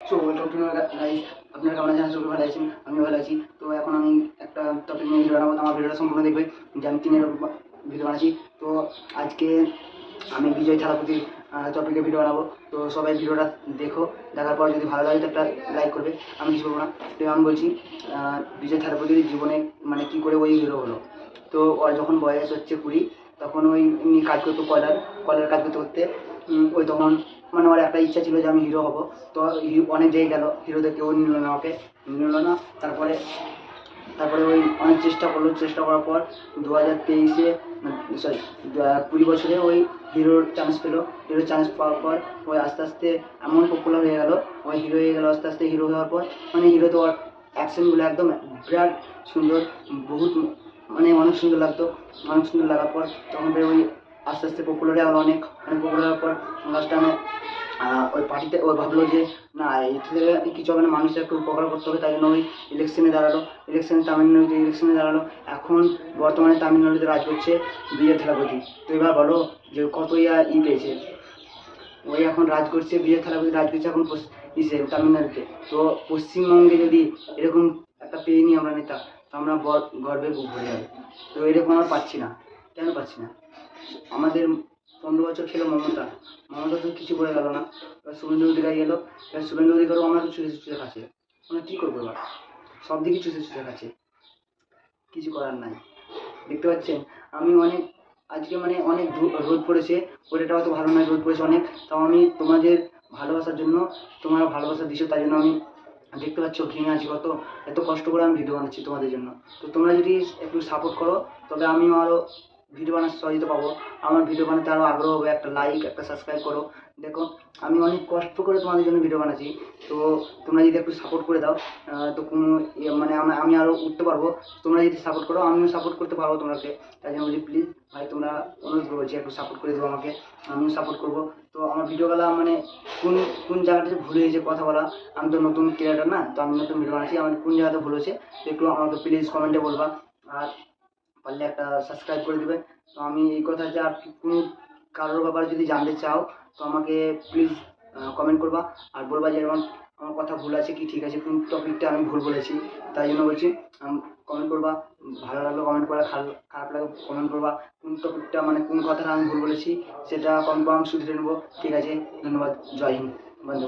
So welcome to guys, আপনারা কেমন আছেন? সবাই ভালো আছেন, আমি ভালো আছি। তো এখন আমি একটা টপিক নিয়ে ভিডিও বানাবো, আমার ভিডিওটা সম্পূর্ণ দেখবে যে আমি তিনের ভিডিও বানাচ্ছি। তো আজকে আমি বিজয় থালাপতির টপিকে ভিডিও বানাবো। তো সবাই ভিডিওটা দেখো, দেখার পর যদি ভালো লাগে তো একটা লাইক করবে, আমি কিছু বলবো না। তো আমি বলছি বিজয় থালাপতির জীবনে মানে কী করে ওই হিরো হলো। তো ওর যখন বয়স হচ্ছে 20, তখন ওই এমনি কাজ করতো, কয়লার কাজ করতে করতে ওই তখন মানে ওর একটা ইচ্ছা ছিল যে আমি হিরো হব। তো অনেক জায়গায় গেল, হিরোদের কেউ নিল না, ওকে নিল না। তারপরে তারপরে ওই অনেক চেষ্টা করলো, চেষ্টা করার পর 2023-এ, সরি 20 বছরে ওই হিরোর চান্স পেলো। হিরোর চান্স পাওয়ার পর ওই আস্তে আস্তে এমন পপুলার হয়ে গেল, ওই হিরো হয়ে গেল। আস্তে আস্তে হিরো হওয়ার পর মানে হিরো তো ওর অ্যাকশনগুলো একদম বিরাট সুন্দর, বহুত মানে অনেক সুন্দর লাগতো। অনেক সুন্দর লাগার পর তখন ওই আস্তে আস্তে পপুলার হয়ে গেলো, অনেক অনেক পপুলার হওয়ার পর লাস্ট টাইমে ওই পার্টিতে ও ভাবলো যে না, এর থেকে কিছু হবে না, মানুষের একটু উপকার করতে হবে। তাই জন্য ওই ইলেকশনে দাঁড়ালো। তামিলনাড়ুতে ইলেকশনে দাঁড়ালো। এখন বর্তমানে তামিলনাড়ুতে রাজ করছে বিজয় থালাপতি। তো এবার বলো যে কত পেয়েছে। ওই এখন রাজ করছে, বিজয় থালাপতি রাজ করছে এখন তামিলনাড়ুতে। তো পশ্চিমবঙ্গে যদি এরকম একটা পেয়ে নিই আমরা নেতা, তো আমরা গর্বে বুক ভরে যাবে। তো এরকম আমরা পাচ্ছি না। কেন পাচ্ছি না? আমাদের 15 বছর ছিল মমতা, মমতা তো কিছু করে গেল না। এবার শুভেন্দু অধিকারী এলো, এবার শুভেন্দু অধিকারও আমরা তো চুষে চুষে খাচ্ছে। আমরা কী করবো এবার? সব দিকে চুষে চুষে খাচ্ছে, কিছু করার নাই। দেখতে পাচ্ছেন আমি অনেক আজকে মানে অনেক রোদ পড়েছে, ওটা অত ভালো নয়, রোদ পড়েছে অনেক। তাও আমি তোমাদের ভালোবাসার জন্য, তোমরা ভালোবাসা দিচ্ছ, তাই জন্য আমি দেখতে পাচ্ছ ঘেমে আছি কত, এত কষ্ট করে আমি ভিডিও বানাচ্ছি তোমাদের জন্য। তো তোমরা যদি একটু সাপোর্ট করো, তবে আমিও আরও ভিডিও বানার সহযোগিতা পাবো, আমার ভিডিও বানাতে আরও আগ্রহ হবে। একটা লাইক, একটা সাবস্ক্রাইব করো। দেখো আমি অনেক কষ্ট করে তোমাদের জন্য ভিডিও বানাচ্ছি। তো তোমরা যদি একটু সাপোর্ট করে দাও, তো কোনো মানে আমি আরও উঠতে পারবো। তোমরা যদি সাপোর্ট করো, আমিও সাপোর্ট করতে পারবো তোমাকে। তাই জন্য বলছি প্লিজ ভাই, তোমরা অনুরোধ করছি একটু সাপোর্ট করে দেবো আমাকে, আমিও সাপোর্ট করবো। তো আমার ভিডিওগুলো মানে কোন কোন জায়গাটাতে ভুল হয়েছে কথা বলা, আমি তো নতুন ক্রিয়েটার না, তো আমি নতুন ভিডিও বানাচ্ছি, আমার কোন জায়গাতে ভুল হয়েছে একটু আমাকে প্লিজ কমেন্টে বলবা। আর পারলে একটা সাবস্ক্রাইব করে দেবে। তো আমি এই কথা যে আর কোনো কারোর ব্যাপারে যদি জানতে চাও, তো আমাকে প্লিজ কমেন্ট করবা। আর বলবা যে এরকম আমার কথা ভুল আছে কি ঠিক আছে, কোন টপিকটা আমি ভুল বলেছি। তাই জন্য বলছি কমেন্ট করবা। ভালো লাগলো কমেন্ট করা, খারাপ লাগলো কমেন্ট করবা। কোন টপিকটা মানে কোন কথাটা আমি ভুল বলেছি সেটা কনফার্ম শুধরে নেবো। ঠিক আছে, ধন্যবাদ, জয় হিন্দ।